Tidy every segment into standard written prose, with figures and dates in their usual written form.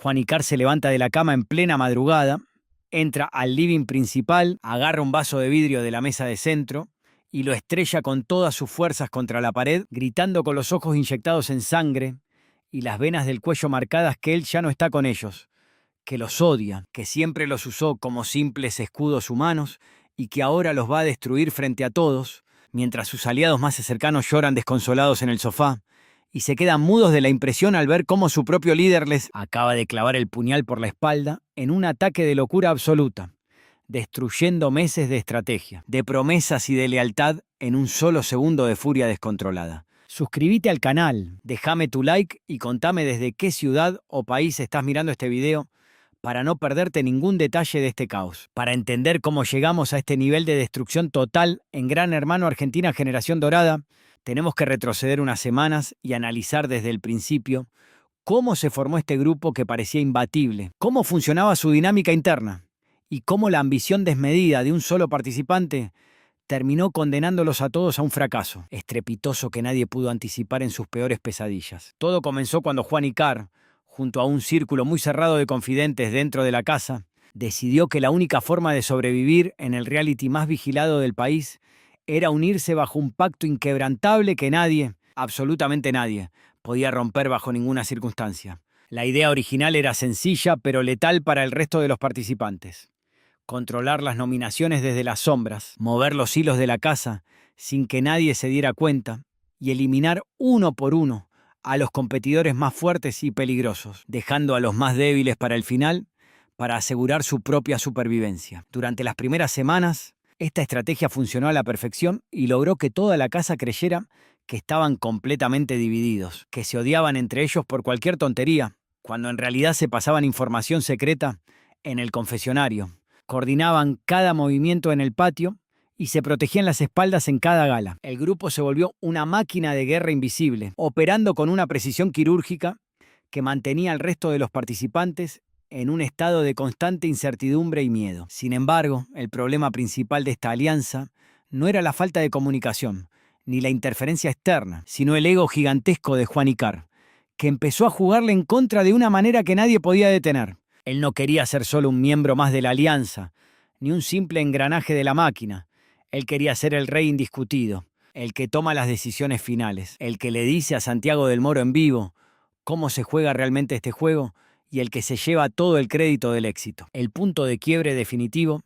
Juan Icar se levanta de la cama en plena madrugada, entra al living principal, agarra un vaso de vidrio de la mesa de centro y lo estrella con todas sus fuerzas contra la pared, gritando con los ojos inyectados en sangre y las venas del cuello marcadas que él ya no está con ellos, que los odia, que siempre los usó como simples escudos humanos y que ahora los va a destruir frente a todos, mientras sus aliados más cercanos lloran desconsolados en el sofá y se quedan mudos de la impresión al ver cómo su propio líder les acaba de clavar el puñal por la espalda en un ataque de locura absoluta, destruyendo meses de estrategia, de promesas y de lealtad en un solo segundo de furia descontrolada. Suscríbete al canal, déjame tu like y contame desde qué ciudad o país estás mirando este video para no perderte ningún detalle de este caos, para entender cómo llegamos a este nivel de destrucción total en Gran Hermano Argentina Generación Dorada. Tenemos que retroceder unas semanas y analizar desde el principio cómo se formó este grupo que parecía imbatible, cómo funcionaba su dinámica interna y cómo la ambición desmedida de un solo participante terminó condenándolos a todos a un fracaso estrepitoso que nadie pudo anticipar en sus peores pesadillas. Todo comenzó cuando Juan Icar, junto a un círculo muy cerrado de confidentes dentro de la casa, decidió que la única forma de sobrevivir en el reality más vigilado del país era unirse bajo un pacto inquebrantable que nadie, absolutamente nadie, podía romper bajo ninguna circunstancia. La idea original era sencilla pero letal para el resto de los participantes. Controlar las nominaciones desde las sombras, mover los hilos de la casa sin que nadie se diera cuenta y eliminar uno por uno a los competidores más fuertes y peligrosos, dejando a los más débiles para el final para asegurar su propia supervivencia. Durante las primeras semanas, esta estrategia funcionó a la perfección y logró que toda la casa creyera que estaban completamente divididos, que se odiaban entre ellos por cualquier tontería, cuando en realidad se pasaban información secreta en el confesionario, coordinaban cada movimiento en el patio y se protegían las espaldas en cada gala. El grupo se volvió una máquina de guerra invisible, operando con una precisión quirúrgica que mantenía al resto de los participantes en un estado de constante incertidumbre y miedo. Sin embargo, el problema principal de esta alianza no era la falta de comunicación, ni la interferencia externa, sino el ego gigantesco de Juan Icar, que empezó a jugarle en contra de una manera que nadie podía detener. Él no quería ser solo un miembro más de la alianza, ni un simple engranaje de la máquina. Él quería ser el rey indiscutido, el que toma las decisiones finales, el que le dice a Santiago del Moro en vivo cómo se juega realmente este juego y el que se lleva todo el crédito del éxito. El punto de quiebre definitivo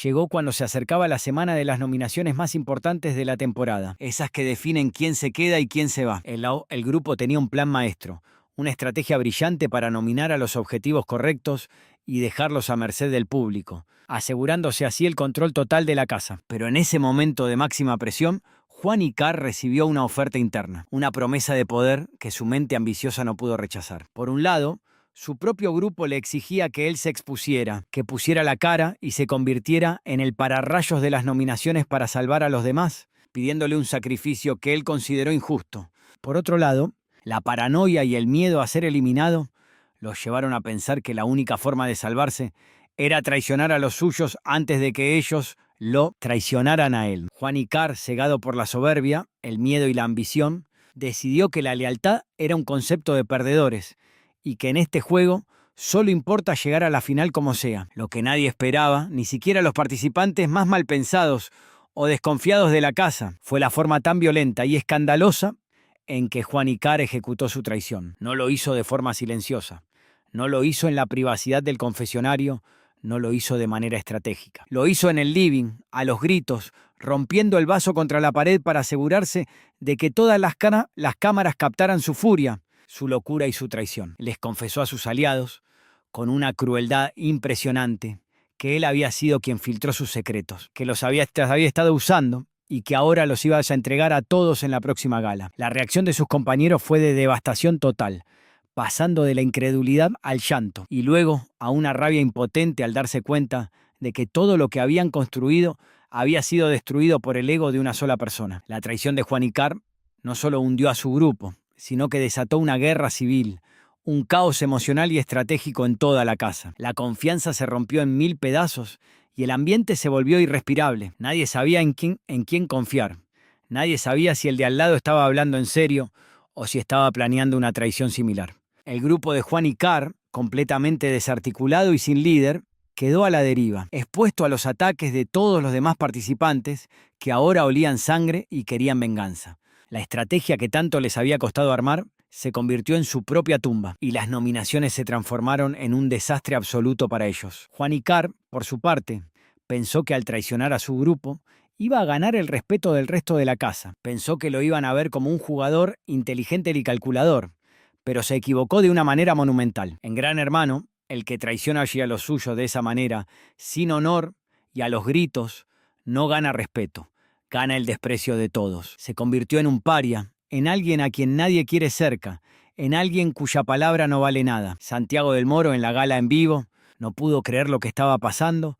llegó cuando se acercaba la semana de las nominaciones más importantes de la temporada, esas que definen quién se queda y quién se va. El grupo tenía un plan maestro, una estrategia brillante para nominar a los objetivos correctos y dejarlos a merced del público, asegurándose así el control total de la casa. Pero en ese momento de máxima presión, Juan Icar recibió una oferta interna, una promesa de poder que su mente ambiciosa no pudo rechazar. Por un lado, su propio grupo le exigía que él se expusiera, que pusiera la cara y se convirtiera en el pararrayos de las nominaciones para salvar a los demás, pidiéndole un sacrificio que él consideró injusto. Por otro lado, la paranoia y el miedo a ser eliminado los llevaron a pensar que la única forma de salvarse era traicionar a los suyos antes de que ellos lo traicionaran a él. Juan Icar, cegado por la soberbia, el miedo y la ambición, decidió que la lealtad era un concepto de perdedores y que en este juego solo importa llegar a la final como sea. Lo que nadie esperaba, ni siquiera los participantes más mal pensados o desconfiados de la casa, fue la forma tan violenta y escandalosa en que Juan Icar ejecutó su traición. No lo hizo de forma silenciosa, no lo hizo en la privacidad del confesionario, no lo hizo de manera estratégica. Lo hizo en el living, a los gritos, rompiendo el vaso contra la pared para asegurarse de que todas las cámaras captaran su furia, su locura y su traición. Les confesó a sus aliados, con una crueldad impresionante, que él había sido quien filtró sus secretos, que los había estado usando y que ahora los iba a entregar a todos en la próxima gala. La reacción de sus compañeros fue de devastación total, pasando de la incredulidad al llanto y luego a una rabia impotente al darse cuenta de que todo lo que habían construido había sido destruido por el ego de una sola persona. La traición de Juan Icar no solo hundió a su grupo, sino que desató una guerra civil, un caos emocional y estratégico en toda la casa. La confianza se rompió en 1000 pedazos y el ambiente se volvió irrespirable. Nadie sabía en quién confiar. Nadie sabía si el de al lado estaba hablando en serio o si estaba planeando una traición similar. El grupo de Juan Icar completamente desarticulado y sin líder, quedó a la deriva, expuesto a los ataques de todos los demás participantes que ahora olían sangre y querían venganza. La estrategia que tanto les había costado armar se convirtió en su propia tumba y las nominaciones se transformaron en un desastre absoluto para ellos. Juan Icar, por su parte, pensó que al traicionar a su grupo iba a ganar el respeto del resto de la casa. Pensó que lo iban a ver como un jugador inteligente y calculador, pero se equivocó de una manera monumental. En Gran Hermano, el que traiciona allí a los suyos de esa manera, sin honor y a los gritos, no gana respeto, gana el desprecio de todos. Se convirtió en un paria, en alguien a quien nadie quiere cerca, en alguien cuya palabra no vale nada. Santiago del Moro, en la gala en vivo, no pudo creer lo que estaba pasando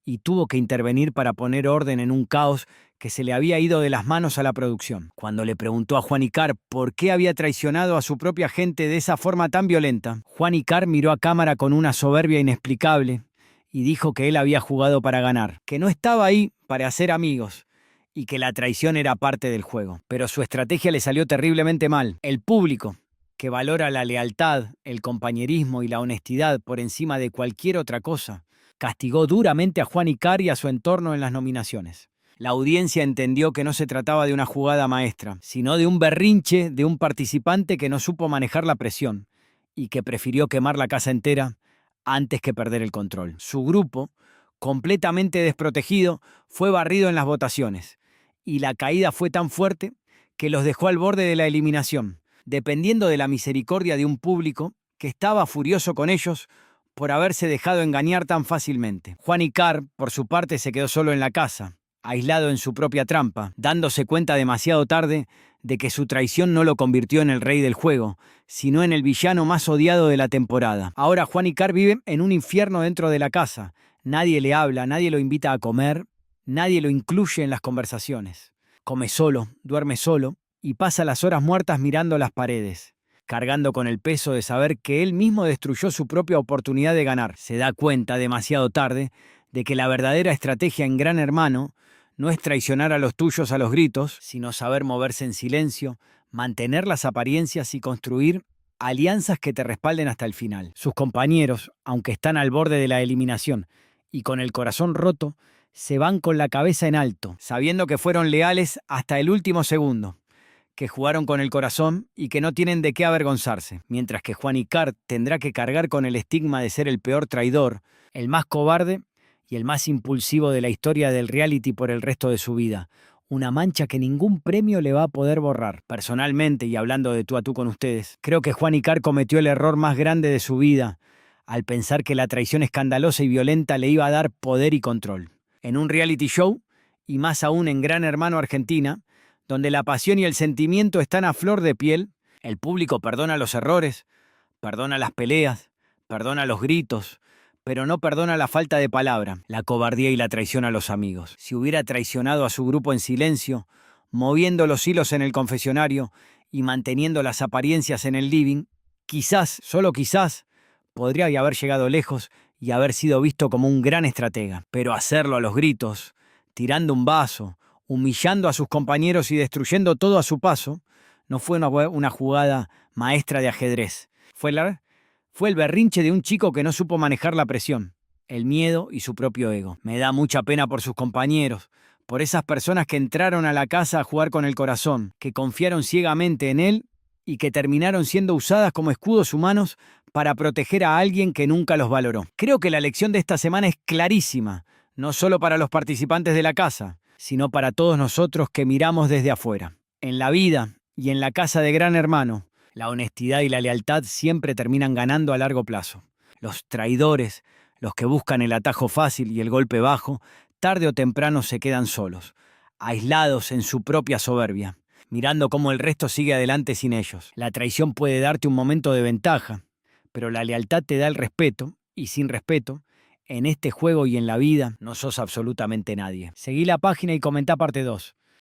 y tuvo que intervenir para poner orden en un caos que se le había ido de las manos a la producción. Cuando le preguntó a Juan Icar por qué había traicionado a su propia gente de esa forma tan violenta, Juan Icar miró a cámara con una soberbia inexplicable y dijo que él había jugado para ganar, que no estaba ahí para hacer amigos y que la traición era parte del juego. Pero su estrategia le salió terriblemente mal. El público, que valora la lealtad, el compañerismo y la honestidad por encima de cualquier otra cosa, castigó duramente a Juan Icar y a su entorno en las nominaciones. La audiencia entendió que no se trataba de una jugada maestra, sino de un berrinche de un participante que no supo manejar la presión y que prefirió quemar la casa entera antes que perder el control. Su grupo, completamente desprotegido, fue barrido en las votaciones y la caída fue tan fuerte que los dejó al borde de la eliminación, dependiendo de la misericordia de un público que estaba furioso con ellos por haberse dejado engañar tan fácilmente. Juan Icar, por su parte, se quedó solo en la casa, aislado en su propia trampa, dándose cuenta demasiado tarde de que su traición no lo convirtió en el rey del juego, sino en el villano más odiado de la temporada. Ahora Juan Icar vive en un infierno dentro de la casa. Nadie le habla, nadie lo invita a comer, nadie lo incluye en las conversaciones. Come solo, duerme solo y pasa las horas muertas mirando las paredes, cargando con el peso de saber que él mismo destruyó su propia oportunidad de ganar. Se da cuenta demasiado tarde de que la verdadera estrategia en Gran Hermano no es traicionar a los tuyos a los gritos, sino saber moverse en silencio, mantener las apariencias y construir alianzas que te respalden hasta el final. Sus compañeros, aunque están al borde de la eliminación y con el corazón roto, se van con la cabeza en alto, sabiendo que fueron leales hasta el último segundo, que jugaron con el corazón y que no tienen de qué avergonzarse, mientras que Juan Icar tendrá que cargar con el estigma de ser el peor traidor, el más cobarde y el más impulsivo de la historia del reality por el resto de su vida. Una mancha que ningún premio le va a poder borrar. Personalmente, y hablando de tú a tú con ustedes, creo que Juan Icar cometió el error más grande de su vida al pensar que la traición escandalosa y violenta le iba a dar poder y control. En un reality show, y más aún en Gran Hermano Argentina, donde la pasión y el sentimiento están a flor de piel, el público perdona los errores, perdona las peleas, perdona los gritos, pero no perdona la falta de palabra, la cobardía y la traición a los amigos. Si hubiera traicionado a su grupo en silencio, moviendo los hilos en el confesionario y manteniendo las apariencias en el living, quizás, solo quizás, podría haber llegado lejos y haber sido visto como un gran estratega. Pero hacerlo a los gritos, tirando un vaso, humillando a sus compañeros y destruyendo todo a su paso, no fue una jugada maestra de ajedrez. Fue el berrinche de un chico que no supo manejar la presión, el miedo y su propio ego. Me da mucha pena por sus compañeros, por esas personas que entraron a la casa a jugar con el corazón, que confiaron ciegamente en él y que terminaron siendo usadas como escudos humanos para proteger a alguien que nunca los valoró. Creo que la lección de esta semana es clarísima, no solo para los participantes de la casa, sino para todos nosotros que miramos desde afuera. En la vida y en la casa de Gran Hermano, la honestidad y la lealtad siempre terminan ganando a largo plazo. Los traidores, los que buscan el atajo fácil y el golpe bajo, tarde o temprano se quedan solos, aislados en su propia soberbia, mirando cómo el resto sigue adelante sin ellos. La traición puede darte un momento de ventaja, pero la lealtad te da el respeto, y sin respeto, en este juego y en la vida, no sos absolutamente nadie. Seguí la página y comentá parte 2.